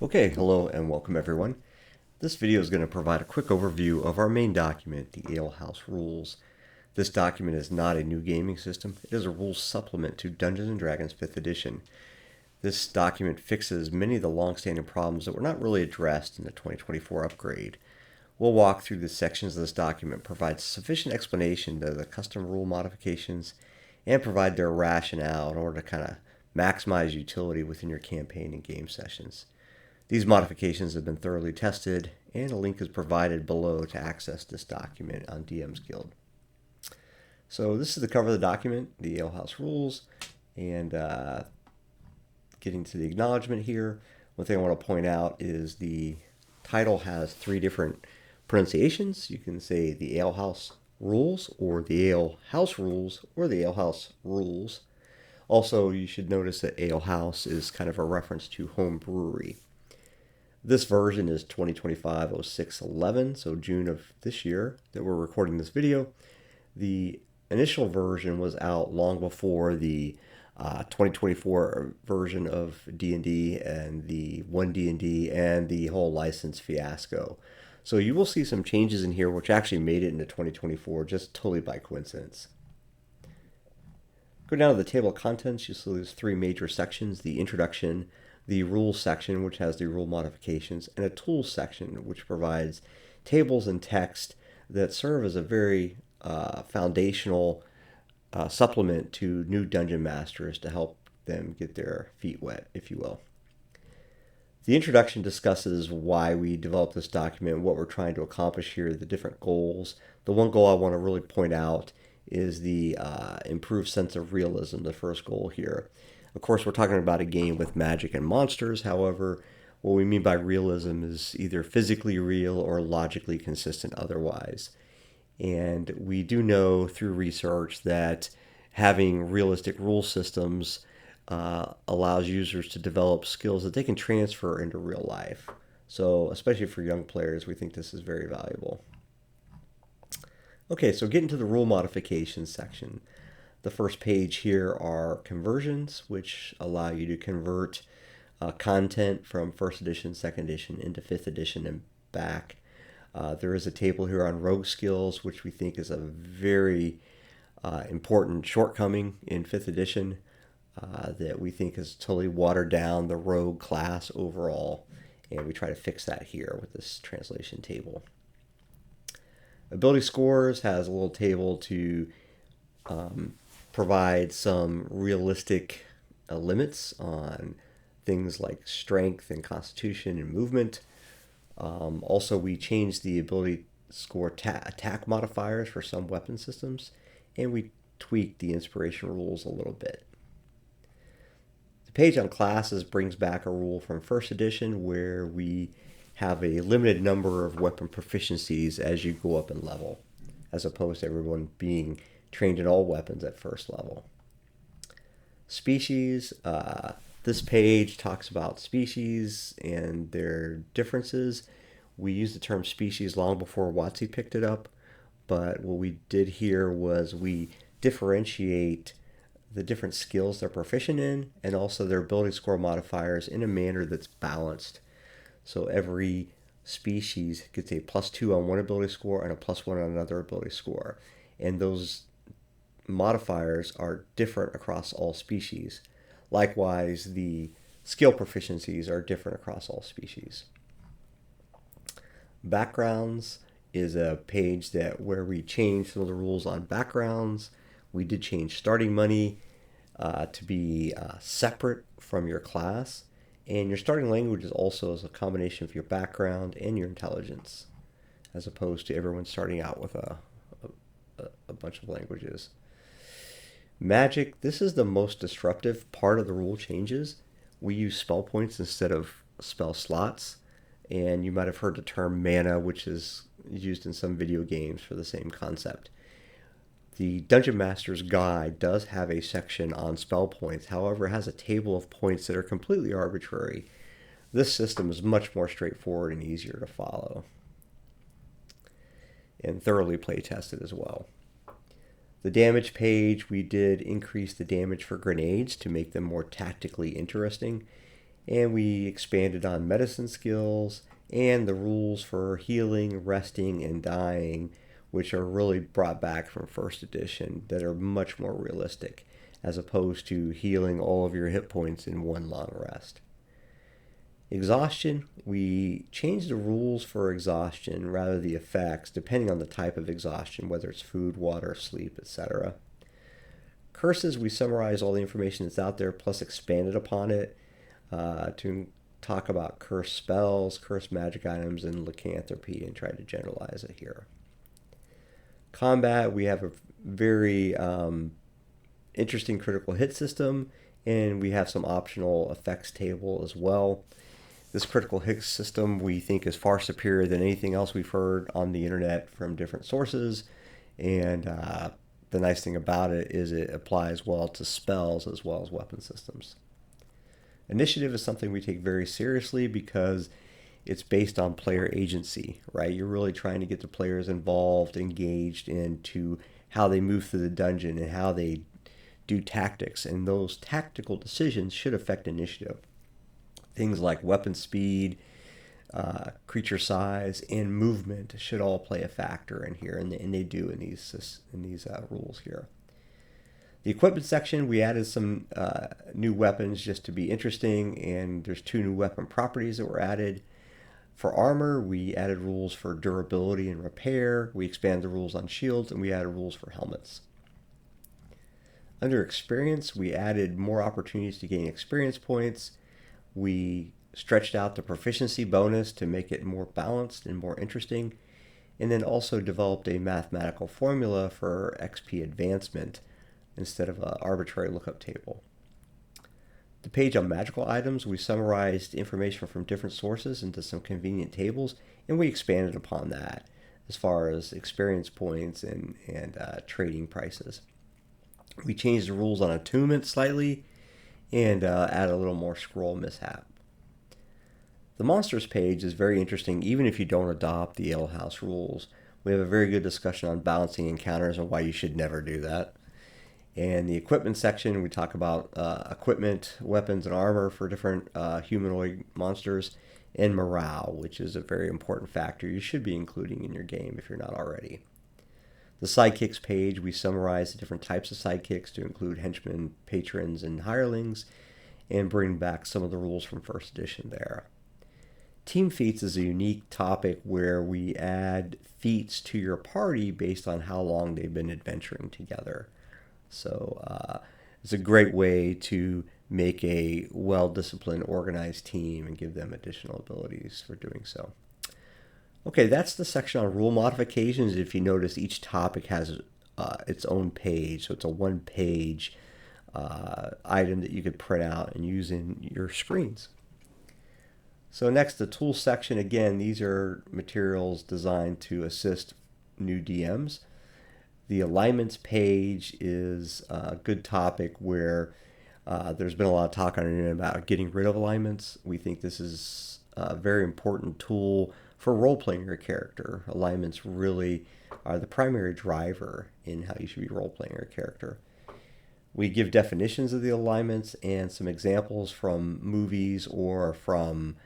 Okay, hello and welcome everyone. This video is going to provide a quick overview of our main document, the Ale House Rules. This document is not a new gaming system. It is a rules supplement to Dungeons & Dragons 5th edition. This document fixes many of the long-standing problems that were not really addressed in the 2024 upgrade. We'll walk through the sections of this document, provide sufficient explanation to the custom rule modifications, and provide their rationale in order to kind of maximize utility within your campaign and game sessions. These modifications have been thoroughly tested, and a link is provided below to access this document on DM's Guild. So this is the cover of the document, the Ale House Rules, and getting to the acknowledgement here. One thing I want to point out is the title has three different pronunciations. You can say the Ale House Rules, or the Ale House Rules, or the Ale House Rules. Also, you should notice that Ale House is kind of a reference to home brewery. This version is 2025-06-11, so June of this year that we're recording this video. The initial version was out long before the 2024 version of D&D and the 1D&D and the whole license fiasco. So you will see some changes in here which actually made it into 2024 just totally by coincidence. Go down to the table of contents. You'll see there's three major sections: the introduction, the rules section, which has the rule modifications, and a tools section, which provides tables and text that serve as a very foundational supplement to new dungeon masters to help them get their feet wet, if you will. The introduction discusses why we developed this document, what we're trying to accomplish here, the different goals. The one goal I want to really point out is the improved sense of realism, the first goal here. Of course, we're talking about a game with magic and monsters. However, what we mean by realism is either physically real or logically consistent otherwise. And we do know through research that having realistic rule systems allows users to develop skills that they can transfer into real life. So, especially for young players, we think this is very valuable. Okay, so getting to the rule modifications section. The first page here are conversions, which allow you to convert content from 1st edition, 2nd edition into 5th edition and back. There is a table here on rogue skills, which we think is a very important shortcoming in 5th edition that we think has totally watered down the rogue class overall, and we try to fix that here with this translation table. Ability scores has a little table to provide some realistic limits on things like strength and constitution and movement. Also, we changed the ability score attack modifiers for some weapon systems, and we tweaked the inspiration rules a little bit. The page on classes brings back a rule from 1st edition where we have a limited number of weapon proficiencies as you go up in level, as opposed to everyone being trained in all weapons at 1st level. Species. This page talks about species and their differences. We used the term species long before WotC picked it up, but what we did here was we differentiate the different skills they're proficient in and also their ability score modifiers in a manner that's balanced. So every species gets a +2 on one ability score and a +1 on another ability score. And those modifiers are different across all species. Likewise, the skill proficiencies are different across all species. Backgrounds is a page where we changed some of the rules on backgrounds. We did change starting money to be separate from your class. And your starting language is also a combination of your background and your intelligence, as opposed to everyone starting out with a bunch of languages. Magic, this is the most disruptive part of the rule changes. We use spell points instead of spell slots, and you might have heard the term mana, which is used in some video games for the same concept. The Dungeon Master's Guide does have a section on spell points, however, it has a table of points that are completely arbitrary. This system is much more straightforward and easier to follow, and thoroughly play tested as well. The damage page, we did increase the damage for grenades to make them more tactically interesting. And we expanded on medicine skills and the rules for healing, resting, and dying, which are really brought back from first edition, that are much more realistic, as opposed to healing all of your hit points in one long rest. Exhaustion, we changed the rules for exhaustion rather than the effects, depending on the type of exhaustion, whether it's food, water, sleep, etc. Curses, we summarize all the information that's out there, plus expanded upon it to talk about cursed spells, cursed magic items, and lycanthropy, and try to generalize it here. Combat, we have a very interesting critical hit system, and we have some optional effects table as well. This critical hit system we think is far superior than anything else we've heard on the internet from different sources, and the nice thing about it is it applies well to spells as well as weapon systems. Initiative is something we take very seriously because it's based on player agency, right? You're really trying to get the players involved, engaged into how they move through the dungeon and how they do tactics, and those tactical decisions should affect initiative. Things like weapon speed, creature size, and movement should all play a factor in here, and they do in these rules here. The equipment section, we added some new weapons just to be interesting, and there's 2 new weapon properties that were added. For armor, we added rules for durability and repair. We expanded the rules on shields, and we added rules for helmets. Under experience, we added more opportunities to gain experience points. We stretched out the proficiency bonus to make it more balanced and more interesting, and then also developed a mathematical formula for XP advancement instead of an arbitrary lookup table. The page on magical items, we summarized information from different sources into some convenient tables, and we expanded upon that as far as experience points and trading prices. We changed the rules on attunement slightly and add a little more scroll mishap. The monsters page is very interesting even if you don't adopt the Ale House rules. We have a very good discussion on balancing encounters and why you should never do that. And the equipment section, we talk about equipment, weapons, and armor for different humanoid monsters, and morale, which is a very important factor you should be including in your game if you're not already. The sidekicks page, we summarize the different types of sidekicks to include henchmen, patrons, and hirelings, and bring back some of the rules from first edition there. Team feats is a unique topic where we add feats to your party based on how long they've been adventuring together. So it's a great way to make a well-disciplined, organized team and give them additional abilities for doing so. Okay, that's the section on rule modifications. If you notice, each topic has its own page, so it's a one-page item that you could print out and use in your screens. So next, the tools section. Again, these are materials designed to assist new DMs. The alignments page is a good topic where there's been a lot of talk on the internet about getting rid of alignments. We think this is a very important tool for role-playing your character. Alignments really are the primary driver in how you should be role-playing your character. We give definitions of the alignments and some examples from movies or from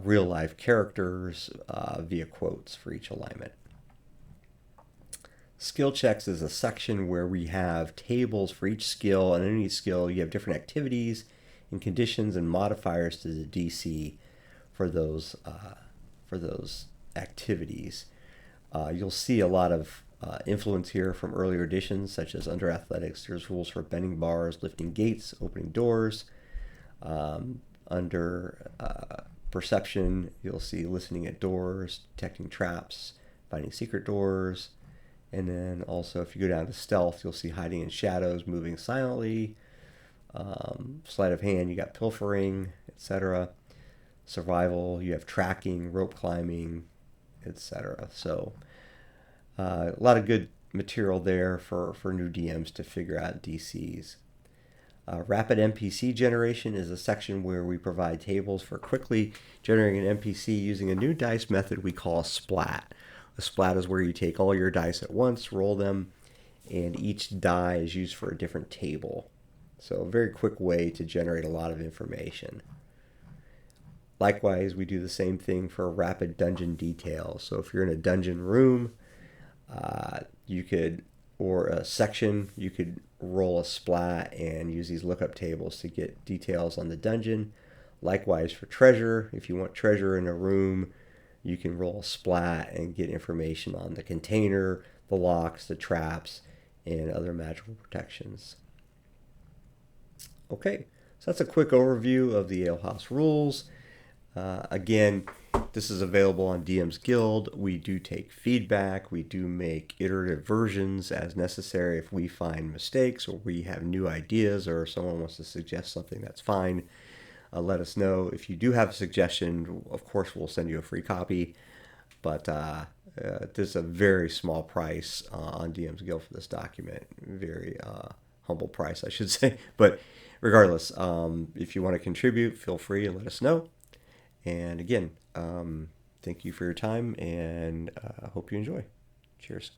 real-life characters via quotes for each alignment. Skill checks is a section where we have tables for each skill, and in each skill you have different activities and conditions and modifiers to the DC for those activities. You'll see a lot of influence here from earlier editions, such as under athletics, there's rules for bending bars, lifting gates, opening doors. Under perception, you'll see listening at doors, detecting traps, finding secret doors. And then also, if you go down to stealth, you'll see hiding in shadows, moving silently. Sleight of hand, you got pilfering, etc. Survival, you have tracking, rope climbing, etc. So a lot of good material there for new DMs to figure out DCs. Rapid NPC generation is a section where we provide tables for quickly generating an NPC using a new dice method we call splat. A splat is where you take all your dice at once, roll them, and each die is used for a different table. So a very quick way to generate a lot of information. Likewise, we do the same thing for rapid dungeon details. So if you're in a dungeon room, you could, or a section, you could roll a splat and use these lookup tables to get details on the dungeon. Likewise for treasure, if you want treasure in a room, you can roll a splat and get information on the container, the locks, the traps, and other magical protections. Okay, so that's a quick overview of the alehouse rules. Again, this is available on DM's Guild. We do take feedback. We do make iterative versions as necessary. If we find mistakes or we have new ideas or someone wants to suggest something, that's fine. Let us know. If you do have a suggestion, of course, we'll send you a free copy. But there's a very small price on DM's Guild for this document. Very humble price, I should say. But regardless, if you want to contribute, feel free and let us know. And again, thank you for your time, and I hope you enjoy. Cheers.